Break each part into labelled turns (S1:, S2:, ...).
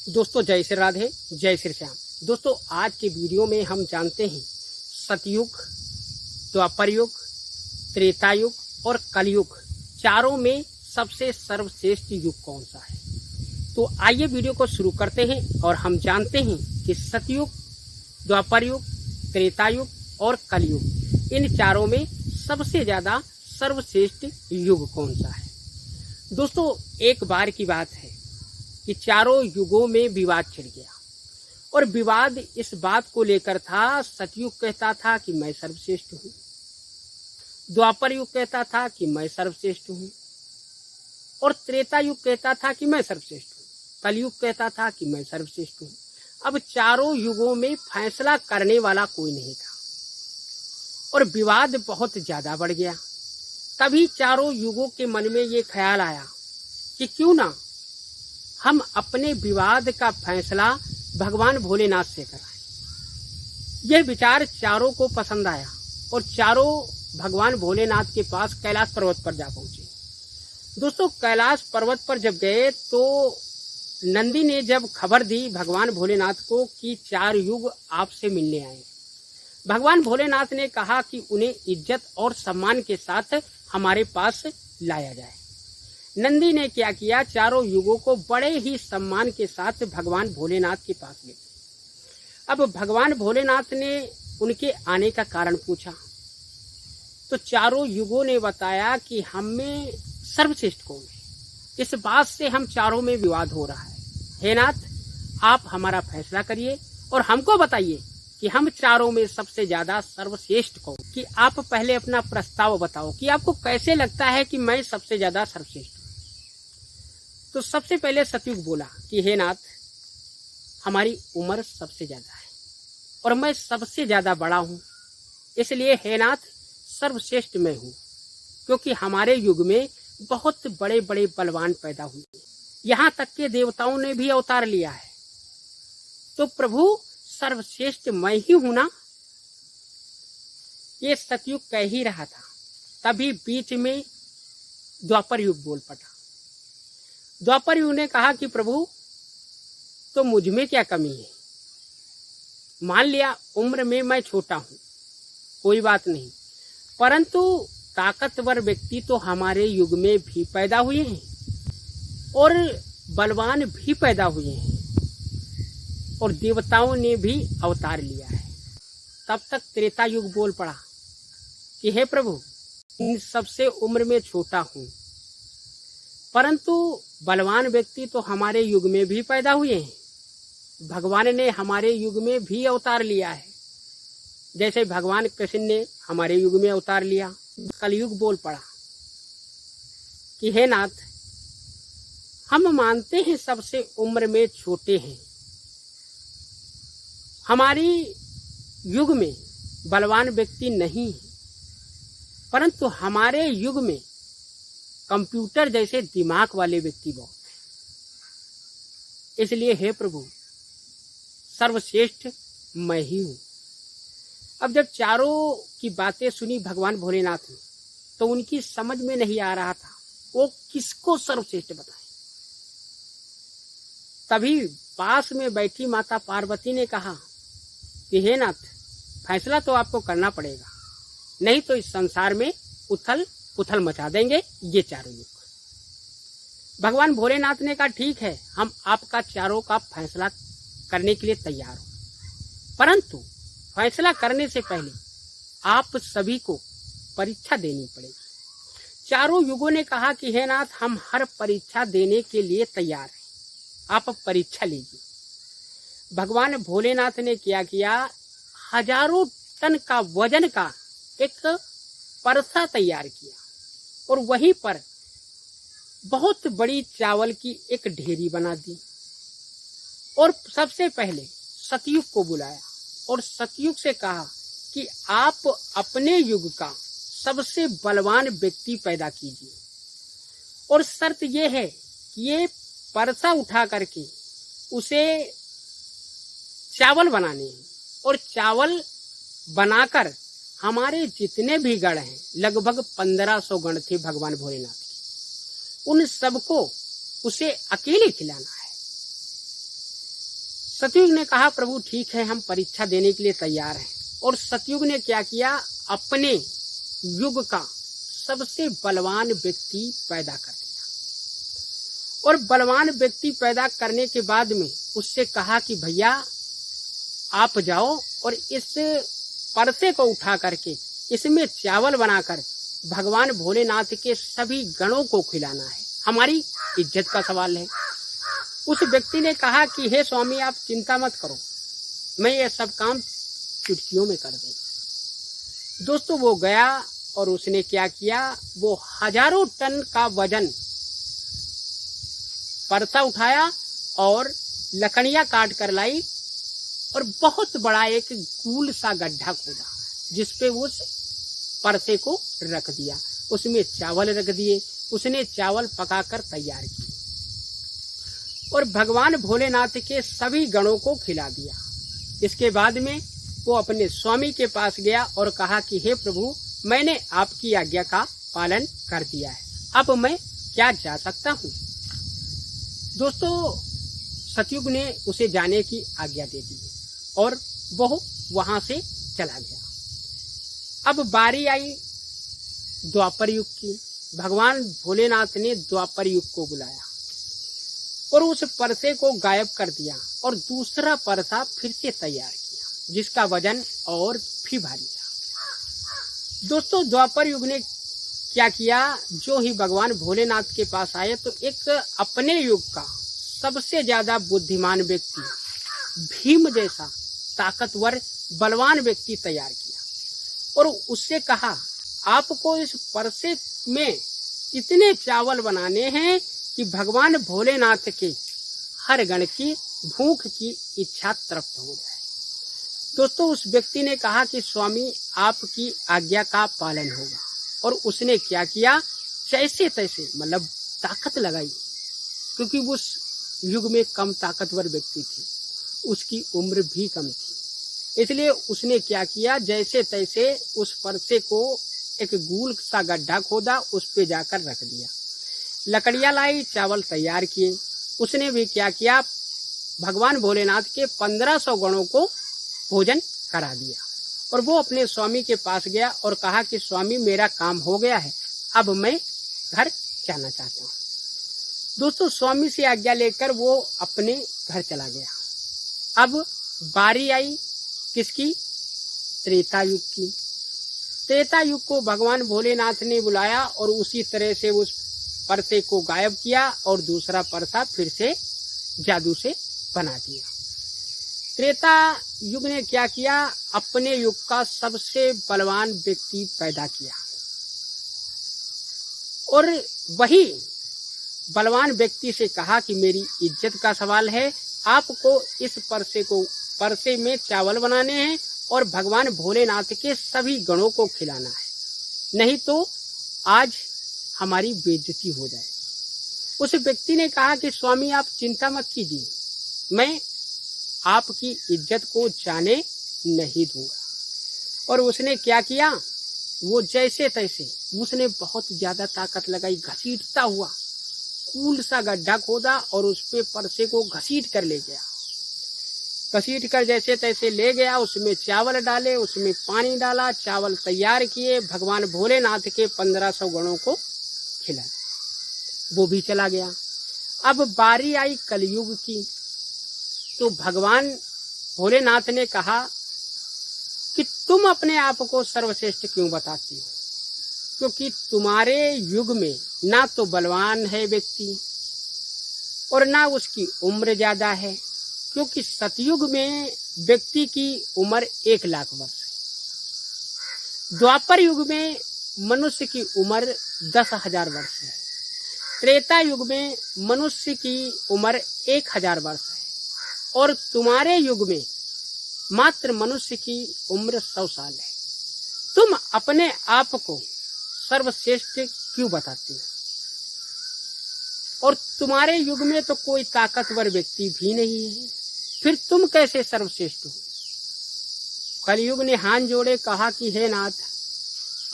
S1: दोस्तों जय श्री राधे, जय श्री श्याम। दोस्तों आज के वीडियो में हम जानते हैं सतयुग, द्वापर युग, त्रेता युग और कलयुग चारों में सबसे सर्वश्रेष्ठ युग कौन सा है। तो आइए वीडियो को शुरू करते हैं और हम जानते हैं कि सतयुग, द्वापर युग, त्रेता युग और कलयुग इन चारों में सबसे ज्यादा सर्वश्रेष्ठ युग कौन सा है। दोस्तों एक बार की बात है कि चारों युगों में विवाद छिड़ गया और विवाद इस बात को लेकर था, सतयुग कहता था कि मैं सर्वश्रेष्ठ हूं, द्वापर युग कहता था कि मैं सर्वश्रेष्ठ हूं और त्रेता युग कहता था कि मैं सर्वश्रेष्ठ हूं, कलयुग कहता था कि मैं सर्वश्रेष्ठ हूं। अब चारों युगों में फैसला करने वाला कोई नहीं था और विवाद बहुत ज्यादा बढ़ गया। तभी चारों युगों के मन में ये ख्याल आया कि क्यों ना हम अपने विवाद का फैसला भगवान भोलेनाथ से कराएं। यह विचार चारों को पसंद आया और चारों भगवान भोलेनाथ के पास कैलाश पर्वत पर जा पहुंचे। दोस्तों कैलाश पर्वत पर जब गए तो नंदी ने जब खबर दी भगवान भोलेनाथ को कि 4 युग आपसे मिलने आए, भगवान भोलेनाथ ने कहा कि उन्हें इज्जत और सम्मान के साथ हमारे पास लाया जाए। नंदी ने क्या किया, चारों युगों को बड़े ही सम्मान के साथ भगवान भोलेनाथ के पास ले गए। अब भगवान भोलेनाथ ने उनके आने का कारण पूछा तो चारों युगों ने बताया कि हम में सर्वश्रेष्ठ कौन है। इस बात से हम चारों में विवाद हो रहा है। हे नाथ, आप हमारा फैसला करिए और हमको बताइए कि हम चारों में सबसे ज्यादा सर्वश्रेष्ठ कौन। कि आप पहले अपना प्रस्ताव बताओ कि आपको कैसे लगता है कि मैं सबसे ज्यादा सर्वश्रेष्ठ हूं। तो सबसे पहले सतयुग बोला कि हे नाथ, हमारी उम्र सबसे ज्यादा है और मैं सबसे ज्यादा बड़ा हूं, इसलिए हे नाथ सर्वश्रेष्ठ मैं हूं, क्योंकि हमारे युग में बहुत बड़े बड़े बलवान पैदा हुए, यहां तक के देवताओं ने भी अवतार लिया है। तो प्रभु सर्वश्रेष्ठ मैं ही हूं ना। ये सतयुग कह ही रहा था, तभी बीच में द्वापर युग बोल पड़ा। द्वापर युग ने कहा कि प्रभु तो मुझ में क्या कमी है। मान लिया उम्र में मैं छोटा हूं, कोई बात नहीं, परंतु ताकतवर व्यक्ति तो हमारे युग में भी पैदा हुए हैं और बलवान भी पैदा हुए हैं और देवताओं ने भी अवतार लिया है। तब तक त्रेता युग बोल पड़ा कि हे प्रभु, इन सबसे उम्र में छोटा हूं, परंतु बलवान व्यक्ति तो हमारे युग में भी पैदा हुए हैं। भगवान ने हमारे युग में भी अवतार लिया है, जैसे भगवान कृष्ण ने हमारे युग में अवतार लिया। कलयुग बोल पड़ा कि हे नाथ, हम मानते हैं सबसे उम्र में छोटे हैं, हमारी युग में बलवान व्यक्ति नहीं है, परंतु हमारे युग में कंप्यूटर जैसे दिमाग वाले व्यक्ति बहुत हैं। इसलिए हे प्रभु सर्वश्रेष्ठ मैं ही हूं। अब जब चारों की बातें सुनी भगवान भोलेनाथ ने तो उनकी समझ में नहीं आ रहा था वो किसको सर्वश्रेष्ठ बताएं। तभी पास में बैठी माता पार्वती ने कहा कि हे नाथ, फैसला तो आपको करना पड़ेगा, नहीं तो इस संसार में उथल पुथल मचा देंगे ये चारों युग। भगवान भोलेनाथ ने कहा ठीक है, हम आपका चारों का फैसला करने के लिए तैयार हो, परंतु फैसला करने से पहले आप सभी को परीक्षा देनी पड़ेगी। चारों युगों ने कहा कि हे नाथ, हम हर परीक्षा देने के लिए तैयार हैं, आप परीक्षा लीजिए। भगवान भोलेनाथ ने क्या किया, हजारों टन का वजन का एक परसा तैयार किया और वहीं पर बहुत बड़ी चावल की एक ढेरी बना दी और सबसे पहले सतयुग को बुलाया और सतयुग से कहा कि आप अपने युग का सबसे बलवान व्यक्ति पैदा कीजिए और शर्त यह है कि ये परसा उठा करके उसे चावल बनाने हैं और चावल बनाकर हमारे जितने भी गण हैं, लगभग 1500 गण थे भगवान भोलेनाथ के, उन सबको उसे अकेले खिलाना है। सतयुग ने कहा प्रभु ठीक है, हम परीक्षा देने के लिए तैयार हैं। और सतयुग ने क्या किया, अपने युग का सबसे बलवान व्यक्ति पैदा कर दिया। और बलवान व्यक्ति पैदा करने के बाद में उससे कहा कि भैया आप जाओ और इस परसे को उठा करके इसमें चावल बनाकर भगवान भोलेनाथ के सभी गणों को खिलाना है, हमारी इज्जत का सवाल है। उस व्यक्ति ने कहा कि हे स्वामी आप चिंता मत करो, मैं ये सब काम चुटकियों में कर देंगे। दोस्तों वो गया और उसने क्या किया, वो हजारों टन का वजन परसा उठाया और लकड़ियां काट कर लाई और बहुत बड़ा एक गोल सा गड्ढा खोदा जिसपे उस परसे को रख दिया, उसमें चावल रख दिए, उसने चावल पकाकर तैयार किए और भगवान भोलेनाथ के सभी गणों को खिला दिया। इसके बाद में वो अपने स्वामी के पास गया और कहा कि हे प्रभु मैंने आपकी आज्ञा का पालन कर दिया है, अब मैं क्या जा सकता हूँ। दोस्तों सतयुग ने उसे जाने की आज्ञा दे दी और वह वहां से चला गया। अब बारी आई द्वापर युग की। भगवान भोलेनाथ ने द्वापर युग को बुलाया और उस परसे को गायब कर दिया और दूसरा परसा फिर से तैयार किया जिसका वजन और भी भारी था। दोस्तों द्वापर युग ने क्या किया, जो ही भगवान भोलेनाथ के पास आए तो एक अपने युग का सबसे ज्यादा बुद्धिमान व्यक्ति, भीम जैसा ताकतवर बलवान व्यक्ति तैयार किया और उससे कहा आपको इस परसे में इतने चावल बनाने हैं कि भगवान भोलेनाथ के हर गण की भूख की इच्छा तृप्त हो जाए। दोस्तों उस व्यक्ति ने कहा कि स्वामी आपकी आज्ञा का पालन होगा और उसने क्या किया, जैसे तैसे मतलब ताकत लगाई, क्योंकि उस युग में कम ताकतवर व्यक्ति थे, उसकी उम्र भी कम थी, इसलिए उसने क्या किया, जैसे तैसे उस परसे को एक गोल सा गड्ढा खोदा, उस पे जाकर रख दिया, लकड़ियां लाई, चावल तैयार किए। उसने भी क्या किया, भगवान भोलेनाथ के 1500 गणों को भोजन करा दिया और वो अपने स्वामी के पास गया और कहा कि स्वामी मेरा काम हो गया है, अब मैं घर जाना चाहता हूँ। दोस्तों स्वामी से आज्ञा लेकर वो अपने घर चला गया। अब बारी आई किसकी, त्रेता युग की। त्रेता युग को भगवान भोलेनाथ ने बुलाया और उसी तरह से उस परसे को गायब किया और दूसरा परसा फिर से जादू से बना दिया। त्रेता युग ने क्या किया, अपने युग का सबसे बलवान व्यक्ति पैदा किया और वही बलवान व्यक्ति से कहा कि मेरी इज्जत का सवाल है, आपको इस परसे में चावल बनाने हैं और भगवान भोलेनाथ के सभी गणों को खिलाना है, नहीं तो आज हमारी बेइज्जती हो जाए। उस व्यक्ति ने कहा कि स्वामी आप चिंता मत कीजिए, मैं आपकी इज्जत को जाने नहीं दूंगा। और उसने क्या किया, वो जैसे तैसे उसने बहुत ज्यादा ताकत लगाई, घसीटता हुआ कूल सा गड्ढा खोदा और उस पे परसे को घसीट कर ले गया। घसीट कर जैसे तैसे ले गया, उसमें चावल डाले, उसमें पानी डाला, चावल तैयार किए, भगवान भोलेनाथ के 1500 गणों को खिला, वो भी चला गया। अब बारी आई कलयुग की, तो भगवान भोलेनाथ ने कहा कि तुम अपने आप को सर्वश्रेष्ठ क्यों बताती हो, क्योंकि तुम्हारे युग में ना तो बलवान है व्यक्ति और ना उसकी उम्र ज्यादा है, क्योंकि सतयुग में व्यक्ति की उम्र 1 लाख वर्ष है, द्वापर युग में मनुष्य की उम्र 10,000 वर्ष है, त्रेता युग में मनुष्य की उम्र 1000 वर्ष है और तुम्हारे युग में मात्र मनुष्य की उम्र 100 साल है। तुम अपने आप को सर्वश्रेष्ठ क्यों बताते हो, और तुम्हारे युग में तो कोई ताकतवर व्यक्ति भी नहीं है, फिर तुम कैसे सर्वश्रेष्ठ हो। कलयुग ने हाथ जोड़े, कहा कि हे नाथ,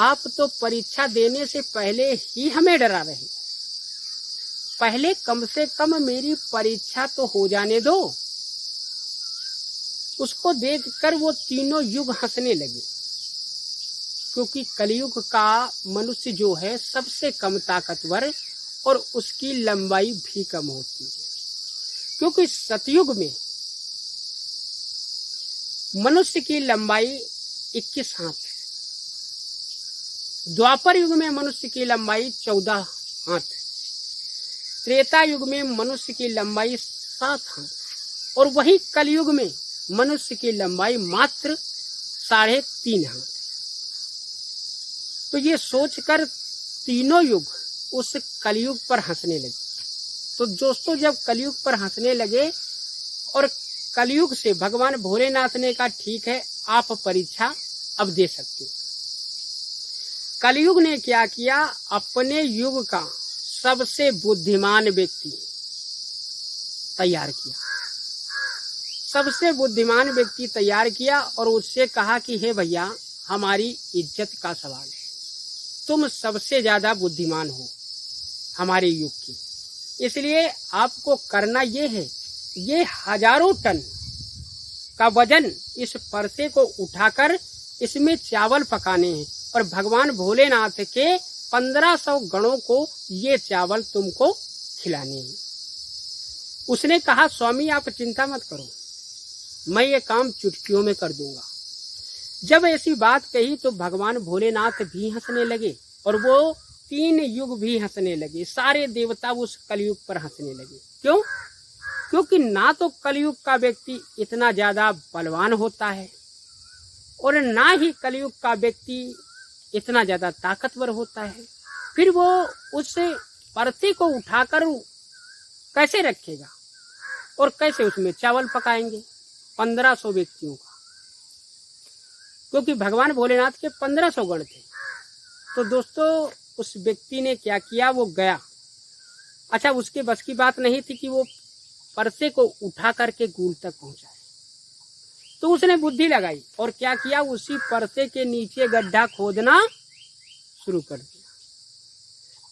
S1: आप तो परीक्षा देने से पहले ही हमें डरा रहे, पहले कम से कम मेरी परीक्षा तो हो जाने दो, उसको देखकर वो तीनों युग हंसने लगे, क्योंकि कलयुग का मनुष्य जो है सबसे कम ताकतवर और उसकी लंबाई भी कम होती है। क्योंकि सतयुग में मनुष्य की लंबाई 21 हाथ, द्वापर युग में मनुष्य की लंबाई 14 हाथ, त्रेता युग में मनुष्य की लंबाई 7 हाथ और वही कलयुग में मनुष्य की लंबाई मात्र 3.5 हाथ। तो ये सोचकर तीनों युग उस कलयुग पर हंसने लगे। तो दोस्तों, जब कलयुग पर हंसने लगे और कलयुग से भगवान भोलेनाथ ने कहा ठीक है, आप परीक्षा अब दे सकते हो। कलयुग ने क्या किया, अपने युग का सबसे बुद्धिमान व्यक्ति तैयार किया, सबसे बुद्धिमान व्यक्ति तैयार किया और उससे कहा कि हे भैया, हमारी इज्जत का सवाल है, तुम सबसे ज्यादा बुद्धिमान हो हमारे युग की, इसलिए आपको करना ये है, ये 1000 टन का वजन इस परसे को उठाकर इसमें चावल पकाने हैं और भगवान भोलेनाथ के 1500 गणों को ये चावल तुमको खिलाने हैं। उसने कहा स्वामी आप चिंता मत करो, मैं ये काम चुटकियों में कर दूंगा। जब ऐसी बात कही तो भगवान भोलेनाथ भी हंसने लगे और वो 3 युग भी हंसने लगे, सारे देवता उस कलयुग पर हंसने लगे। क्यों? क्योंकि ना तो कलयुग का व्यक्ति इतना ज्यादा बलवान होता है और ना ही कलयुग का व्यक्ति इतना ज्यादा ताकतवर होता है। फिर वो उस परते को उठाकर कैसे रखेगा और कैसे उसमें चावल पकाएंगे 1500 व्यक्तियों का, क्योंकि भगवान भोलेनाथ के 1500 गण थे। तो दोस्तों, उस व्यक्ति ने क्या किया, वो गया। अच्छा, उसके बस की बात नहीं थी कि वो परसे को उठा करके गूल तक पहुंचाए, तो उसने बुद्धि लगाई और क्या किया, उसी परसे के नीचे गड्ढा खोदना शुरू कर दिया।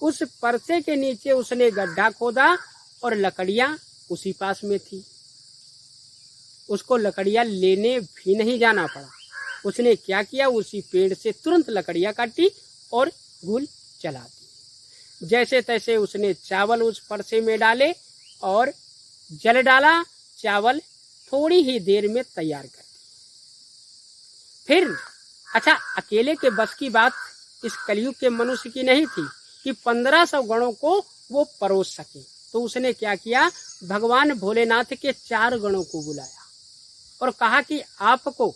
S1: उस परसे के नीचे उसने गड्ढा खोदा और लकड़ियां उसी पास में थी, उसको लकड़ियां लेने भी नहीं जाना पड़ा। उसने क्या किया, उसी पेड़ से तुरंत लकड़ियां काटी और गूल चला दी। जैसे तैसे उसने चावल उस परसे में डाले और जल डाला, चावल थोड़ी ही देर में तैयार कर दी। फिर अच्छा, अकेले के बस की बात इस कलयुग के मनुष्य की नहीं थी कि 1500 गणों को वो परोस सके। तो उसने क्या किया, भगवान भोलेनाथ के 4 गणों को बुलाया और कहा कि आपको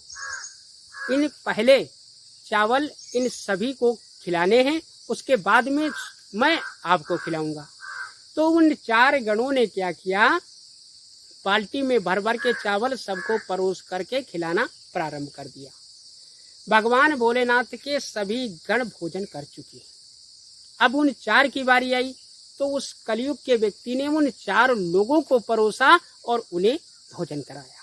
S1: इन पहले चावल इन सभी को खिलाने हैं, उसके बाद में मैं आपको खिलाऊंगा। तो उन 4 गणों ने क्या किया, बाल्टी में भर भर के चावल सबको परोस करके खिलाना प्रारंभ कर दिया। भगवान भोलेनाथ के सभी गण भोजन कर चुके। अब उन 4 की बारी आई तो उस कलयुग के व्यक्ति ने उन 4 लोगों को परोसा और उन्हें भोजन कराया।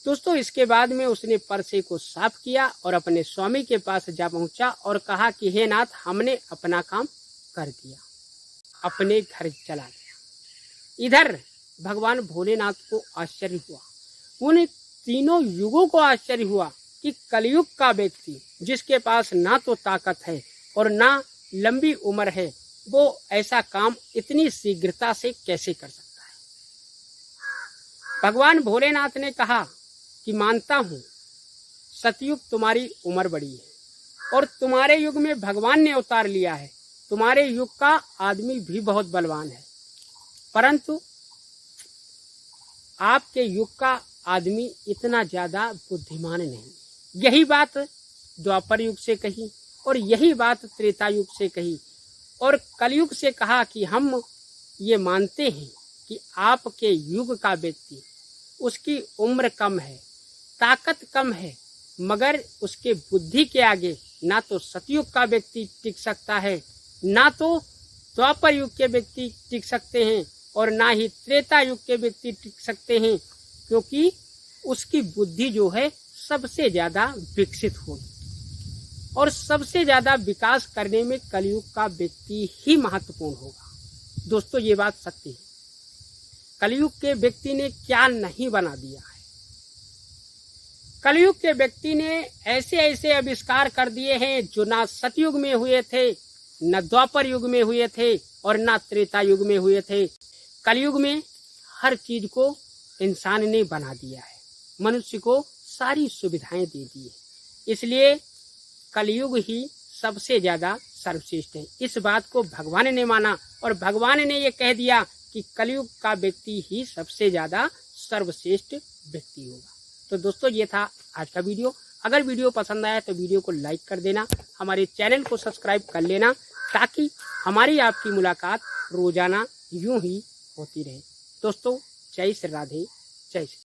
S1: दोस्तों, इसके बाद में उसने परसे को साफ किया और अपने स्वामी के पास जा पहुंचा और कहा कि हे नाथ, हमने अपना काम कर दिया, अपने घर चला गया। इधर भगवान भोलेनाथ को आश्चर्य हुआ, उन तीनों युगों को आश्चर्य हुआ कि कलयुग का व्यक्ति जिसके पास ना तो ताकत है और ना लंबी उम्र है, वो ऐसा काम इतनी शीघ्रता से कैसे कर सकता है। भगवान भोलेनाथ ने कहा कि मानता हूं, सतयुग तुम्हारी उम्र बड़ी है और तुम्हारे युग में भगवान ने अवतार लिया है, तुम्हारे युग का आदमी भी बहुत बलवान है, परंतु आपके युग का आदमी इतना ज्यादा बुद्धिमान नहीं। यही बात द्वापर युग से कही और यही बात त्रेता युग से कही और कलयुग से कहा कि हम ये मानते हैं कि आपके युग का व्यक्ति, उसकी उम्र कम है, ताकत कम है, मगर उसके बुद्धि के आगे ना तो सतयुग का व्यक्ति टिक सकता है, ना तो द्वापर युग के व्यक्ति टिक सकते हैं और ना ही त्रेता युग के व्यक्ति टिक सकते हैं, क्योंकि उसकी बुद्धि जो है सबसे ज्यादा विकसित होगी और सबसे ज्यादा विकास करने में कलयुग का व्यक्ति ही महत्वपूर्ण होगा। दोस्तों, ये बात सत्य है। कलयुग के व्यक्ति ने क्या नहीं बना दिया है। कलयुग के व्यक्ति ने ऐसे ऐसे आविष्कार कर दिए हैं जो ना सतयुग में हुए थे, न द्वापर युग में हुए थे और न त्रेता युग में हुए थे। कलयुग में हर चीज को इंसान ने बना दिया है, मनुष्य को सारी सुविधाएं दे दी है। इसलिए कलयुग ही सबसे ज्यादा सर्वश्रेष्ठ है। इस बात को भगवान ने माना और भगवान ने ये कह दिया कि कलयुग का व्यक्ति ही सबसे ज्यादा सर्वश्रेष्ठ व्यक्ति होगा। तो दोस्तों, ये था आज का वीडियो। अगर वीडियो पसंद आया तो वीडियो को लाइक कर देना, हमारे चैनल को सब्सक्राइब कर लेना, ताकि हमारी आपकी मुलाकात रोजाना यूं ही होती रहे। दोस्तों, जय श्री राधे, जय श्री।